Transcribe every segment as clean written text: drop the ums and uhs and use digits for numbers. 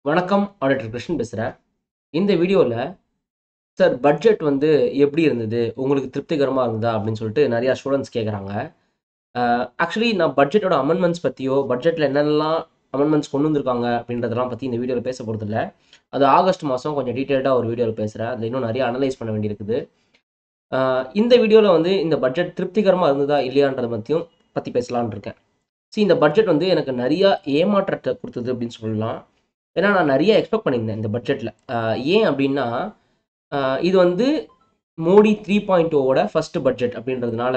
வணக்கம். ஆடிட்டர் கிருஷ்ணன் பேசுகிறேன். இந்த வீடியோவில் சார் பட்ஜெட் வந்து எப்படி இருந்தது, உங்களுக்கு திருப்திகரமாக இருந்ததா அப்படின்னு சொல்லிட்டு நிறையா ஸ்டூடெண்ட்ஸ் கேட்குறாங்க. ஆக்சுவலி நான் பட்ஜெட்டோட அமெண்ட்மெண்ட்ஸ் பற்றியோ பட்ஜெட்டில் என்னென்னலாம் அமெண்ட்மெண்ட்ஸ் கொண்டு வந்திருக்காங்க அப்படின்றதெல்லாம் பற்றி இந்த வீடியோவில் பேச போகிறதில்ல. அது ஆகஸ்ட் மாதம் கொஞ்சம் டீட்டெயில்டாக ஒரு வீடியோவில் பேசுகிறேன். அதில் இன்னும் நிறைய அனலைஸ் பண்ண வேண்டியிருக்குது. இந்த வீடியோவில் வந்து இந்த பட்ஜெட் திருப்திகரமாக இருந்ததா இல்லையான்றதை பற்றி பேசலான்னு இருக்கேன். இந்த பட்ஜெட் வந்து எனக்கு நிறையா ஏமாற்றத்தை கொடுத்தது அப்படின்னு சொல்லலாம். ஏன்னா நான் நிறைய எக்ஸ்பெக்ட் பண்ணியிருந்தேன் இந்த பட்ஜெட்டில். ஏன் அப்படின்னா இது வந்து மோடி 3.0வோட ஃபர்ஸ்ட் பட்ஜெட் அப்படின்றதுனால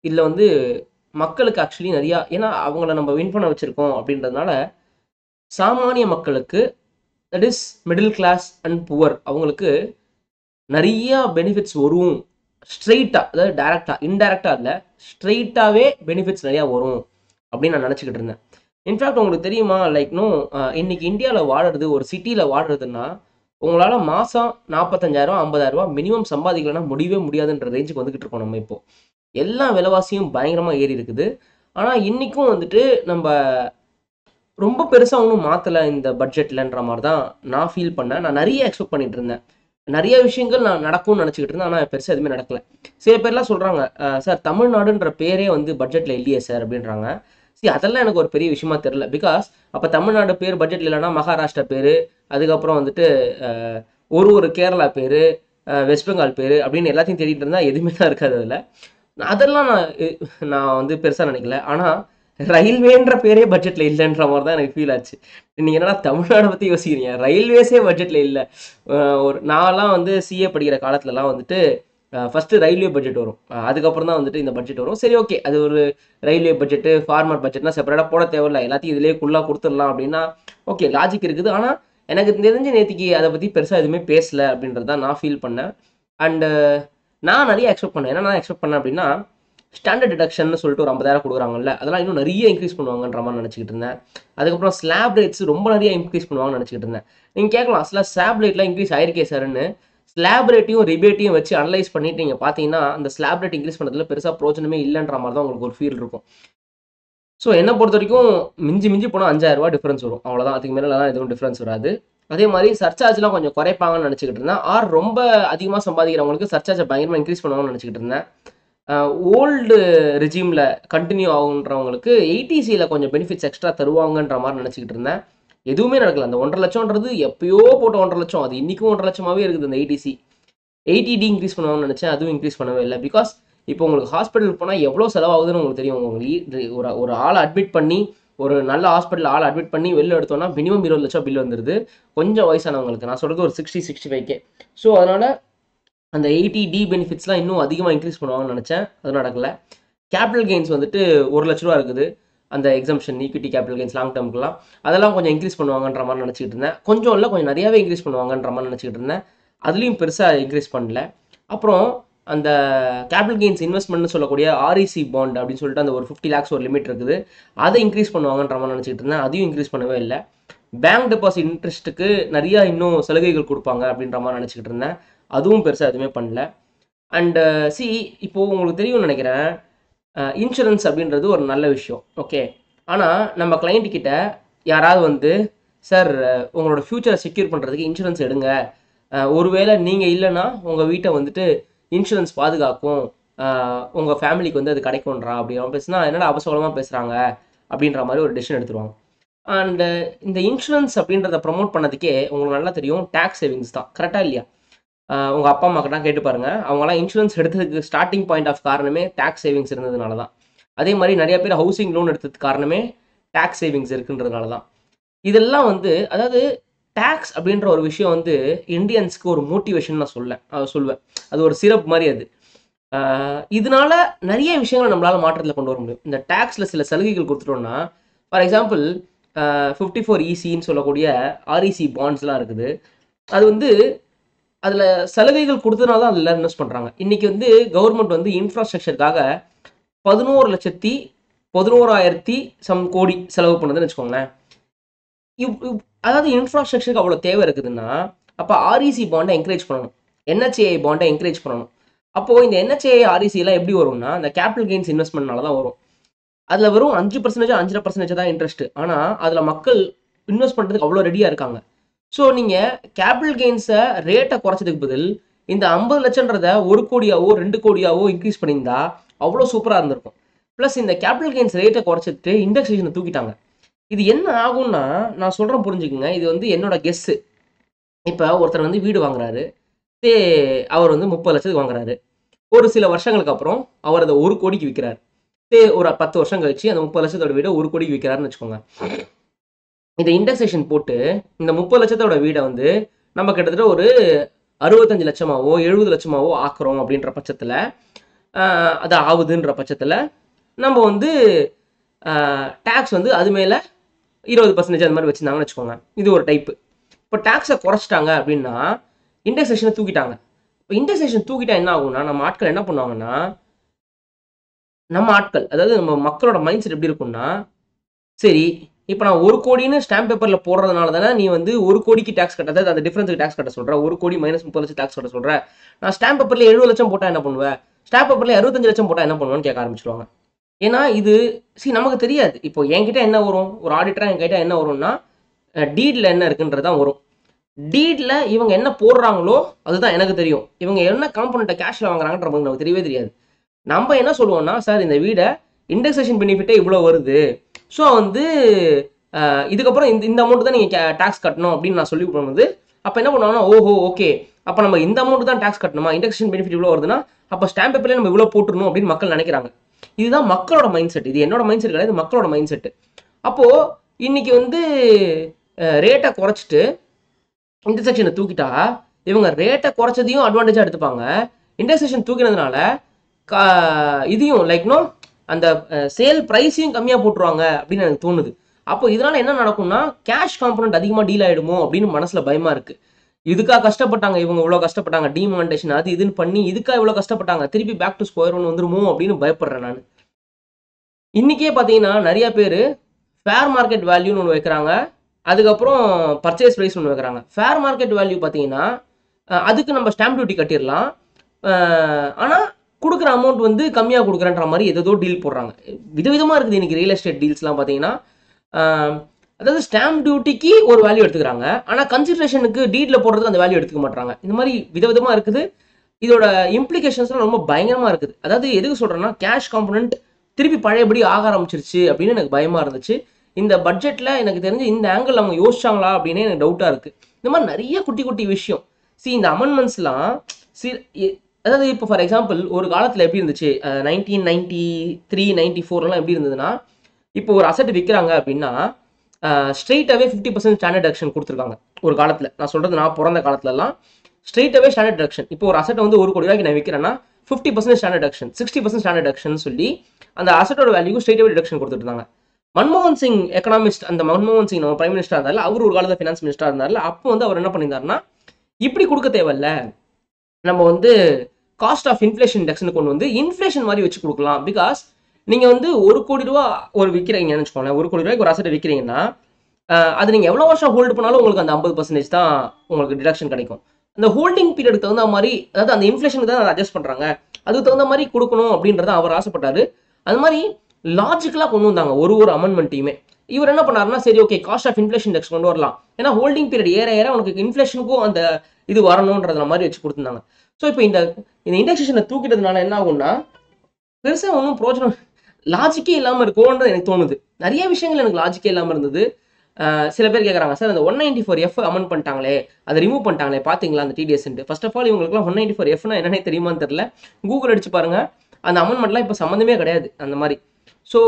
இதில் வந்து மக்களுக்கு ஆக்சுவலி நிறையா, ஏன்னா அவங்கள நம்ம வின் பண்ண வச்சுருக்கோம் அப்படின்றதுனால சாமானிய மக்களுக்கு, that is middle class and poor, அவங்களுக்கு நிறையா பெனிஃபிட்ஸ் வரும். ஸ்ட்ரெயிட்டாக, அதாவது டைரெக்டாக, இன்டைரக்டாக இல்லை, ஸ்ட்ரெயிட்டாகவே பெனிஃபிட்ஸ் நிறையா வரும் அப்படின்னு நான் நினச்சிக்கிட்டு இருந்தேன். இன்ஃபேக்ட் உங்களுக்கு தெரியுமா, இன்னைக்கு இந்தியாவில் வாடுறது, ஒரு சிட்டியில் வாடுறதுன்னா உங்களால் மாதம் 45,000 50,000 மினிமம் சம்பாதிக்கலன்னா முடியவே முடியாதுன்ற ரேஞ்சுக்கு வந்துக்கிட்டு இருக்கோம் நம்ம. இப்போ எல்லா விலைவாசியும் பயங்கரமாக ஏறி இருக்குது. ஆனால் இன்றைக்கும் வந்துட்டு நம்ம ரொம்ப பெருசாக ஒன்றும் மாற்றலை இந்த பட்ஜெட்லன்ற மாதிரி தான் நான் ஃபீல் பண்ணேன். நான் நிறைய எக்ஸ்பெக்ட் பண்ணிட்டு இருந்தேன். நிறைய விஷயங்கள் நான் நடக்கும்னு நினச்சிக்கிட்டு இருந்தேன். ஆனால் பெருசாக எதுவுமே நடக்கலை. சில பேர்லாம் சொல்கிறாங்க, சார் தமிழ்நாடுன்ற பேரே வந்து பட்ஜெட்டில் இல்லையே சார் அப்படின்றாங்க. அதெல்லாம் எனக்கு ஒரு பெரிய விஷயமா தெரியல. பிகாஸ் அப்போ தமிழ்நாடு பேர் பட்ஜெட்டில் இல்லைன்னா மகாராஷ்டிரா பேர், அதுக்கப்புறம் வந்துட்டு ஒரு கேரளா பேர், வெஸ்ட் பெங்கால் பேர் அப்படின்னு எல்லாத்தையும் தேடிட்டு இருந்தால் எதுவுமே தான் இருக்காது அதில். அதெல்லாம் நான் வந்து பெருசாக நினைக்கல. ஆனால் ரயில்வேன்ற பேரே பட்ஜெட்டில் இல்லைன்ற மாதிரி தான் எனக்கு ஃபீல் ஆச்சு. நீங்கள் என்னடா தமிழ்நாடை பற்றி யோசிக்கிறீங்க, ரயில்வேஸே பட்ஜெட்டில் இல்லை. நான்லாம் வந்து சிஏ படிக்கிற காலத்துலலாம் வந்துட்டு ஃபஸ்ட்டு ரயில்வே பட்ஜெட் வரும், அதுக்கப்புறம் தான் வந்துட்டு இந்த பட்ஜெட் வரும். சரி, ஓகே, அது ஒரு ரயில்வே பட்ஜெட்டு, ஃபார்மர் பட்ஜெட்னா செப்பரேட்டாக போட தேவையில்லை, எல்லாத்தையும் இதிலே குள்ளா கொடுத்துடலாம் அப்படின்னா ஓகே, லாஜிக் இருக்குது. ஆனால் எனக்கு தெரிஞ்சு நேற்றுக்கு அதை பற்றி பெருசாக எதுவுமே பேசலை அப்படின்றது தான் நான் ஃபீல் பண்ணேன். அண்டு நான் நிறைய எக்ஸ்பெக்ட் பண்ணேன். என்ன நான் எக்ஸ்பெக்ட் பண்ணேன் அப்படின்னா, ஸ்டாண்டர்ட் டிடக்ஷன் சொல்லிட்டு ஒரு 50,000 கொடுக்குறாங்கல்ல, அதெல்லாம் இன்னும் நிறைய இன்க்ரீஸ் பண்ணுவாங்கன்ற மாதிரி நினச்சிக்கிட்டு இருந்தேன். அதுக்கப்புறம் ஸ்லாப் ரேட்ஸ் ரொம்ப நிறைய இன்க்ரீஸ் பண்ணுவாங்கன்னு நினச்சிக்கிட்டு இருந்தேன். நீங்கள் கேட்கலாம், ஸ்லாப் ரேட்லாம் இன்க்ரீஸ் ஆயிருக்கே சார்ன்னு. ஸ்லாப் ரேட்டையும் ரிபேட்டையும் வச்சு அனலைஸ் பண்ணிட்டு நீங்கள் பார்த்தீங்கன்னா அந்த ஸ்லாப் ரேட் இன்க்ரீஸ் பண்ணுறதுல பெருசாக பிரோஜனமே இல்லைன்ற மாதிரி தான் உங்களுக்கு ஒரு ஃபீல் இருக்கும். ஸோ என்னை பொறுத்த வரைக்கும் மிஞ்சி போனால் 5,000 டிஃப்ரென்ஸ் வரும், அவ்வளோதான். அதுக்கு மேலே தான் எதுவும் டிஃப்ரென்ஸ் வராது. அதே மாதிரி சர்சார்ஜ்லாம் கொஞ்சம் குறைப்பாங்கன்னு நினச்சிக்கிட்டு இருந்தேன். ரொம்ப அதிகமாக சம்பாதிக்கிறவங்களுக்கு சர்சார்ஜை பயங்கரமாக இன்க்ரீஸ் பண்ணுவாங்கன்னு நினச்சிக்கிட்டு இருந்தேன். ஓல்டு ரெஜிமில் கண்டினியூ ஆகுன்றவங்களுக்கு ஏடிசியில் கொஞ்சம் பெனிஃபிட்ஸ் எக்ஸ்ட்ரா தருவாங்கன்ற மாதிரி நினச்சிக்கிட்டு இருந்தேன். எதுவுமே நடக்கல. அந்த 1,50,000ன்றது எப்பயோ போட்ட 1,50,000, அது இன்றைக்கும் 1,50,000 இருக்குது அந்த ஏடிசி. 80D இன்க்ரீஸ் பண்ணுவாங்கன்னு நினச்சேன், அதுவும் இன்க்ரீஸ் பண்ணவே இல்லை. பிகாஸ் இப்போ உங்களுக்கு ஹாஸ்பிட்டலுக்கு போனால் எவ்வளோ செலவாகுதுன்னு உங்களுக்கு தெரியும். உங்களுக்கு ஒரு ஆளை அட்மிட் பண்ணி, ஒரு நல்ல ஹாஸ்பிட்டலில் ஆளை அட்மிட் பண்ணி வெளில எடுத்தோன்னா மினிமம் 20 லட்சம் பில் வந்துடுது கொஞ்சம் வயசானவங்களுக்கு. நான் சொல்கிறது ஒரு 60-65K. ஸோ அதனால் அந்த 80D பெனிஃபிட்ஸ்லாம் இன்னும் அதிகமாக இன்க்ரீஸ் பண்ணுவாங்கன்னு நினச்சேன், அது நடக்கலை. கேபிட்டல் கெயின்ஸ் வந்துட்டு 1 லட்ச ரூபா இருக்குது, அந்த exemption equity capital gains long டேர்முக்குலாம். அதெல்லாம் கொஞ்சம் இன்க்ரீஸ் பண்ணுவாங்கன்ற மாதிரி நினச்சிக்கிட்டு இருந்தேன். கொஞ்சம் இல்லை, கொஞ்சம் நிறையாவே இன்க்ரீஸ் பண்ணுவாங்கன்ற மாதிரி நினச்சிக்கிட்டு இருந்தேன். அதுலேயும் பெருசாக இன்க்ரீஸ் பண்ணல. அப்புறம் அந்த கேபிட்டல் கெயின்ஸ் இன்வெஸ்ட்மெண்ட்னு சொல்லக்கூடிய ஆர்இசி பாண்ட் அப்படின்னு சொல்லிட்டு அந்த ஒரு 50 lakhs ஒரு லிமிட் இருக்குது, அதை இன்க்ரீஸ் பண்ணுவாங்கன்ற மாதிரி நினச்சிக்கிட்டு இருந்தேன். அதையும் இன்க்ரீஸ் பண்ணவே இல்லை. பேங்க் டெபாசிட் இன்ட்ரெஸ்ட்டுக்கு நிறையா இன்னும் சலுகைகள் கொடுப்பாங்க அப்படின்ற மாதிரி நினச்சிக்கிட்டு இருந்தேன். அதுவும் பெருசாக எதுவுமே பண்ணல. அண்டு இப்போது உங்களுக்கு தெரியும்னு நினைக்கிறேன், இன்சூரன்ஸ் அப்படின்றது ஒரு நல்ல விஷயம், ஓகே. ஆனால் நம்ம கிளைண்ட் கிட்ட யாராவது வந்து, சார் உங்களோட ஃப்யூச்சரை செக்யூர் பண்ணுறதுக்கு இன்சூரன்ஸ் எடுங்க, ஒருவேளை நீங்கள் இல்லைன்னா உங்கள் வீட்டை வந்துட்டு இன்சூரன்ஸ் பாதுகாக்கும், உங்கள் ஃபேமிலிக்கு வந்து அது கிடைக்கும்ன்றா அப்படின்னு பேசுனா, என்னடா அவசரமாக பேசுகிறாங்க அப்படின்ற மாதிரி ஒரு டெசிஷன் எடுத்துருவாங்க. அண்டு இந்த இன்சூரன்ஸ் அப்படின்றத ப்ரமோட் பண்ணதுக்கே உங்களுக்கு நல்லா தெரியும், டேக்ஸ் சேவிங்ஸ் தான். கரெக்டாக இல்லையா? உங்கள் அப்பா அம்மாக்கிட்ட கேட்டு பாருங்கள், அவங்களாம் இன்சூரன்ஸ் எடுத்ததுக்கு ஸ்டார்டிங் பாயிண்ட் ஆஃப் காரணமே டேக்ஸ் சேவிங்ஸ் இருந்ததுனால தான். அதே மாதிரி நிறைய பேர் ஹவுசிங் லோன் எடுத்ததுக்கு காரணமே டேக்ஸ் சேவிங்ஸ் இருக்குன்றதுனால தான். இதெல்லாம் வந்து, அதாவது டேக்ஸ் அப்படின்ற ஒரு விஷயம் வந்து இந்தியன்ஸ்க்கு ஒரு மோட்டிவேஷன் நான் சொல்வேன். அது ஒரு சிரப் மாதிரி. அது இதனால நிறைய விஷயங்களை நம்மளால் மாற்றத்தில் கொண்டு வர முடியும். இந்த டேக்ஸில் சில சலுகைகள் கொடுத்துட்டோம்னா, ஃபார் எக்ஸாம்பிள் 54ECன்னு சொல்லக்கூடிய ஆர்இசி பாண்ட்ஸ்லாம் இருக்குது. அது வந்து அதில் சலுகைகள் கொடுத்ததுனால தான் அதில் இன்வெஸ்ட் பண்ணுறாங்க. இன்றைக்கி வந்து கவர்மெண்ட் வந்து இன்ஃப்ராஸ்ட்ரக்சருக்காக 11,11,000 சம் கோடி செலவு பண்ணுதுன்னு வச்சுக்கோங்களேன். அதாவது இன்ஃப்ராஸ்ட்ரக்சருக்கு அவ்வளோ தேவை இருக்குதுன்னா, அப்போ ஆர்இசி பாண்டை என்கரேஜ் பண்ணணும், என்ஹெச்ஏஐ பாண்டை என்கரேஜ் பண்ணணும். அப்போது இந்த என்ஹெச்ஏஐ ஆர்இசிலாம் எப்படி வரும்னா, இந்த கேபிட்டல் கெயின்ஸ் இன்வெஸ்ட்மெண்ட்னால தான் வரும். அதில் வெறும் 5% 5.5% தான் இன்ட்ரெஸ்ட். ஆனால் அதில் மக்கள் இன்வெஸ்ட் பண்ணுறதுக்கு அவ்வளோ ரெடியாக இருக்காங்க. ஸோ நீங்கள் கேபிட்டல் கெயின்ஸை ரேட்டை குறைச்சதுக்கு பதில் இந்த 50 லட்சம்ன்றத 1 கோடியாவோ 2 கோடியாவோ இன்க்ரீஸ் பண்ணியிருந்தா அவ்வளோ சூப்பராக இருந்திருக்கும். ப்ளஸ் இந்த கேபிட்டல் கெயின்ஸ் ரேட்டை குறைச்சிட்டு இண்டெக்ஸேஷனை தூக்கிட்டாங்க. இது என்ன ஆகும்னா, நான் சொல்கிறேன் புரிஞ்சுக்குங்க, இது வந்து என்னோட கெஸ்ஸு. இப்போ ஒருத்தர் வந்து வீடு வாங்குறாரு, அவர் வந்து 30 லட்சத்துக்கு வாங்குறாரு. ஒரு சில வருஷங்களுக்கு அப்புறம் அவர் அதை 1 கோடிக்கு விற்கிறார். ஒரு 10 வருஷம் கழிச்சு அந்த 30 லட்சத்தோட வீடை 1 கோடிக்கு விற்கிறாருன்னு வச்சுக்கோங்க. இந்த இண்டெக்ஸேஷன் போட்டு இந்த 30 லட்சத்தோட வீடை வந்து நம்ம கிட்டத்தட்ட ஒரு 65 லட்சமாவோ 70 லட்சமாவோ ஆக்குறோம் அப்படின்ற பட்சத்தில், அது ஆகுதுன்ற பட்சத்தில் நம்ம வந்து டேக்ஸ் வந்து அது மேலே 20% அது மாதிரி வச்சுருந்தாங்கன்னு வச்சுக்கோங்க. இது ஒரு டைப்பு. இப்போ டேக்ஸை குறைச்சிட்டாங்க அப்படின்னா இண்டெக்ஸேஷனை தூக்கிட்டாங்க. இப்போ இண்டெக்ஸேஷன் தூக்கிட்டா என்ன ஆகும்னா, நம்ம ஆட்கள் என்ன பண்ணுவாங்கன்னா, அதாவது நம்ம மக்களோட மைண்ட் செட் எப்படி இருக்கும்னா, சரி இப்போ நான் 1 கோடின்னு ஸ்டாம்ப் பேப்பரில் போடுறதுனால தானே நீ வந்து 1 கோடிக்கு டேக்ஸ் கட்ட, அதாவது அந்த டிஃபரன்ஸுக்கு டேக்ஸ் கட்ட சொல்கிற, 1 கோடி மைனஸ் 30 லட்சம் டேக்ஸ் கட்ட சொல்கிறேன். நான் ஸ்டாம்ப் பேப்பரில் 70 லட்சம் போட்டால் என்ன பண்ணுவேன், ஸ்டாம்ப் பேப்பரில் 65 லட்சம் போட்டால் என்ன பண்ணுவேன்னு கேட்க ஆரம்பிச்சிடுவாங்க. ஏன்னா இது நமக்கு தெரியாது. இப்போ என்கிட்ட என்ன வரும், ஒரு ஆடிட்டராக என்கிட்ட என்ன வரும்னா, டீடில் என்ன இருக்குன்றது தான் வரும். டீடில் இவங்க என்ன போடுறாங்களோ அதுதான் எனக்கு தெரியும். இவங்க என்ன காம்பனண்ட்டை கேஷில் வாங்குறாங்கன்றது நமக்கு தெரியவே தெரியாது. நம்ம என்ன சொல்லுவோம்னா, சார் இந்த வீடை இண்டெக்ஸேஷன் பெனிஃபிட்டே இவ்வளோ வருது, ஸோ வந்து இதுக்கப்புறம் இந்த அமௌண்ட் தான் நீங்கள் டேக்ஸ் கட்டணும் அப்படின்னு நான் சொல்லி போனது. அப்போ என்ன பண்ணுவாங்கன்னா, ஓஹோ ஓகே, அப்போ நம்ம இந்த அமௌண்ட் தான் டேக்ஸ் கட்டணுமா, இண்டெக்ஸேஷன் பெனிஃபிட் இவ்வளோ வருதுன்னா அப்போ ஸ்டாம்ப் பேப்பர்லேயே நம்ம இவ்வளோ போட்டுருணும் அப்படின்னு மக்கள் நினைக்கிறாங்க. இதுதான் மக்களோட மைண்ட் செட். இது என்னோட மைண்ட் செட் கிடையாது, மக்களோட மைண்ட் செட்டு. அப்போது இன்னைக்கு வந்து ரேட்டை குறைச்சிட்டு இண்டெக்ஸேஷனை தூக்கிட்டா இவங்க ரேட்டை குறைச்சதையும் அட்வான்டேஜாக எடுத்துப்பாங்க. இண்டெக்ஸேஷன் தூக்கினதுனால இதையும் அந்த சேல் ப்ரைஸையும் கம்மியாக போட்டுருவாங்க அப்படின்னு எனக்கு தோணுது. அப்போ இதனால என்ன நடக்கும்னா, கேஷ் காம்பனண்ட் அதிகமாக டீல் ஆகிடுமோ அப்படின்னு மனசில் பயமாக இருக்குது. இதுக்காக கஷ்டப்பட்டாங்க, இவங்க இவ்வளோ கஷ்டப்பட்டாங்க, டிமானிட்டேஷன் அது இதுன்னு பண்ணி இதுக்காக இவ்வளோ கஷ்டப்பட்டாங்க, திருப்பி பேக் டு ஸ்கொயர் ஒன் வந்துருமோ அப்படின்னு பயப்படுறேன் நான். இன்றைக்கே பார்த்தீங்கன்னா நிறைய பேர் ஃபேர் மார்க்கெட் வேல்யூன்னு ஒன்று வைக்கிறாங்க, அதுக்கப்புறம் பர்ச்சேஸ் ப்ரைஸ் ஒன்று வைக்கிறாங்க. ஃபேர் மார்க்கெட் வேல்யூ பார்த்தீங்கன்னா அதுக்கு நம்ம ஸ்டாம்ப் டியூட்டி கட்டிடலாம், ஆனால் கொடுக்குற அமௌண்ட் வந்து கம்மியாக கொடுக்குறன்ற மாதிரி ஏதோ டீல் போடுறாங்க. விதவிதமாக இருக்குது இன்றைக்கி ரியல் எஸ்டேட் டீல்ஸ்லாம் பார்த்தீங்கன்னா. அதாவது ஸ்டாம்ப் டியூட்டிக்கு ஒரு வேல்யூ எடுத்துக்கிறாங்க, ஆனால் கன்சிடரேஷனுக்கு டீடில் போடுறதுக்கு அந்த வேல்யூ எடுத்துக்க மாட்டாங்க. இந்த மாதிரி விதவிதமாக இருக்குது. இதோட இம்ப்ளிகேஷன்ஸ்லாம் ரொம்ப பயங்கரமாக இருக்குது. அதாவது எதுக்கு சொல்கிறேன்னா, கேஷ் காம்பனண்ட் திருப்பி பழையபடி ஆக ஆரம்பிச்சிருச்சு அப்படின்னு எனக்கு பயமாக இருந்துச்சு. இந்த பட்ஜெட்டில் எனக்கு தெரிஞ்சு இந்த ஆங்கிள் அவங்க யோசிச்சாங்களா அப்படின்னு எனக்கு டவுட்டாக இருக்குது. இந்த மாதிரி நிறைய குட்டி குட்டி விஷயம். இந்த அமெண்ட்மெண்ட்ஸ்லாம் அதாவது இப்போ ஃபார் எக்ஸாம்பிள் ஒரு காலத்தில் எப்படி இருந்துச்சு, 1993 94 எப்படி இருந்ததுன்னா, இப்போ ஒரு அசட் விற்கிறாங்க அப்படின்னா ஸ்ட்ரெயிட்டாகவே 50% ஸ்டாண்டர்ட் டிடக்ஷன் கொடுத்துருக்காங்க ஒரு காலத்தில். நான் சொல்கிறது நான் பிறந்த காலத்துலலாம் ஸ்ட்ரெயிட்டாகவே ஸ்டாண்டர்ட் டிடக்ஷன். இப்போ ஒரு அசட்டை வந்து 1 கோடி ரூபாய்க்கு நான் விற்கிறேன்னா 50% ஸ்டாண்டர்ட் டிடக்ஷன், 60% ஸ்டாண்டர்ட் டிடக்ஷன் சொல்லி அந்த அசட்டோட வேல்யூக்கு ஸ்ட்ரெயிட்டாகவே டிடக்ஷன் கொடுத்துட்டு இருந்தாங்க. மன்மோகன் சிங் எக்கனாமிஸ்ட், அந்த மன்மோகன் சிங் நம்ம பிரைம் மினிஸ்டராக இருந்தாலும், அவர் ஒரு காலத்தில் ஃபினான்ஸ் மினிஸ்டராக இருந்தாலும், அப்போ வந்து அவர் என்ன பண்ணியிருந்தாருன்னா, இப்படி கொடுக்க தேவையில்ல, நம்ம வந்து காஸ்ட் ஆஃப் இன்ஃப்ளேஷன் இண்டெக்ஸ்னு கொண்டு வந்து இன்ஃப்ளேஷன் மாதிரி வச்சு கொடுக்கலாம். பிகாஸ் நீங்கள் வந்து 1 கோடி ரூபா ஒரு விற்கிறீங்கன்னு வச்சுக்கோங்களேன், 1 கோடி ரூபாய்க்கு ஒரு அசட்டை விற்கிறீங்கன்னா அது நீங்கள் எவ்வளோ வருஷம் ஹோல்டு பண்ணாலும் உங்களுக்கு அந்த 50% தான் உங்களுக்கு டிடக்ஷன் கிடைக்கும். அந்த ஹோல்டிங் பீரியடுக்கு தகுந்த மாதிரி, அதாவது அந்த இன்ஃப்ளேஷனுக்கு தான் அதை அட்ஜஸ்ட் பண்ணுறாங்க, அதுக்கு தகுந்த மாதிரி கொடுக்கணும் அப்படின்றத அவர் ஆசைப்பட்டார். அது மாதிரி லாஜிக்கலாக கொண்டு வந்தாங்க ஒரு அமெண்ட்மெண்ட்டையுமே. இவர் என்ன பண்ணாருன்னா, சரி okay cost of inflation index கொண்டு வரலாம், ஏன்னா ஹோல்டிங் பீரியட் ஏற ஏற உனக்கு இன்ஃப்ளேஷனுக்கும் அந்த இது வரணுன்றத மாதிரி வச்சு கொடுத்துருந்தாங்க. ஸோ இப்போ இந்த இண்டெக்ஸேஷனை தூக்கிட்டதுனால என்ன ஆகும்னா, பெருசாக ஒன்றும் பிரோஜனம் லாஜிக்கே இல்லாமல் இருக்கும்ன்றது எனக்கு தோணுது. நிறைய விஷயங்கள் எனக்கு லாஜிக்கே இல்லாமல் இருந்தது. சில பேர் கேட்குறாங்க, சார் அந்த 194F அமெண்ட் பண்ணிட்டாங்களே, அதை ரிமூவ் பண்ணிட்டாங்களே பார்த்தீங்களா அந்த TDS. ஃபர்ஸ்ட் ஆஃப் ஆல் இவங்களுக்குலாம் 194Fனா என்னன்னே தெரியுமான்னு தெரியல. கூகுள் அடிச்சு பாருங்க, அந்த அமெண்ட்மெண்ட்லாம் இப்போ சம்மந்தமே கிடையாது அந்த மாதிரி. ஸோ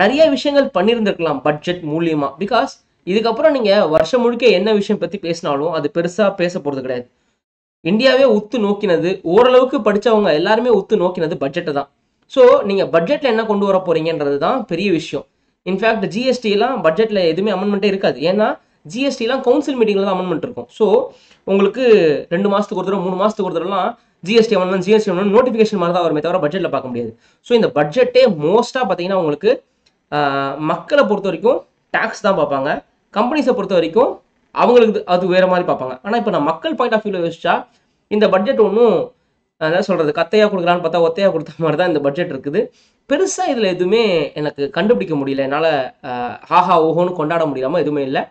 நிறைய விஷயங்கள் பண்ணியிருந்திருக்கலாம் பட்ஜெட் மூலியமாக. பிகாஸ் இதுக்கப்புறம் நீங்கள் வருஷம் முழுக்க என்ன விஷயம் பற்றி பேசினாலும் அது பெருசாக பேச போகிறது கிடையாது. இந்தியாவே உத்து நோக்கினது, ஓரளவுக்கு படித்தவங்க எல்லாருமே உத்து நோக்கினது பட்ஜெட்டை தான். ஸோ நீங்கள் பட்ஜெட்டில் என்ன கொண்டு வர போறீங்கன்றது தான் பெரிய விஷயம். இன்ஃபேக்ட் ஜிஎஸ்டிலாம் பட்ஜெட்டில் எதுவுமே அமெண்ட்மெண்ட்டே இருக்காது. ஏன்னா ஜிஎஸ்டிலாம் கவுன்சில் மீட்டிங்கில் தான் அமெண்ட்மெண்ட் இருக்கும். ஸோ உங்களுக்கு 2 மாதத்துக்கு ஒரு தடவை 3 மாதத்துக்கு ஒரு தடவைலாம் ஜிஎஸ்டி அமெண்ட்மெண்ட் நோட்டிஃபிகேஷன் மாதிரி தான் வருமே தவிர பட்ஜெட்டில் பார்க்க முடியாது. ஸோ இந்த பட்ஜெட்டே மோஸ்ட்டாக பார்த்தீங்கன்னா உங்களுக்கு மக்களை பொறுத்த வரைக்கும் டேக்ஸ் தான் பார்ப்பாங்க, கம்பெனிஸை பொறுத்த வரைக்கும் அவங்களுக்கு அது வேறு மாதிரி பார்ப்பாங்க. ஆனால் இப்போ நான் மக்கள் பாயிண்ட் ஆஃப் வியூவில் யோசிச்சா இந்த பட்ஜெட் ஒன்றும் அதான் சொல்கிறது, கத்தையாக கொடுக்குறான்னு பார்த்தா ஒத்தையாக கொடுத்த மாதிரி தான் இந்த பட்ஜெட் இருக்குது. பெருசாக இதில் எதுவுமே எனக்கு கண்டுபிடிக்க முடியல. என்னால் ஹாஹா ஓஹோன்னு கொண்டாட முடியாமல் எதுவுமே இல்லை.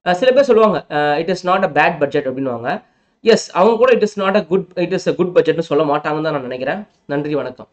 சில பேர் சொல்லுவாங்க it is not a bad budget அப்படின்னுவாங்க. எஸ், அவங்க கூட it is not a good பட்ஜெட்னு சொல்ல மாட்டாங்கன்னு தான் நான் நினைக்கிறேன். நன்றி, வணக்கம்.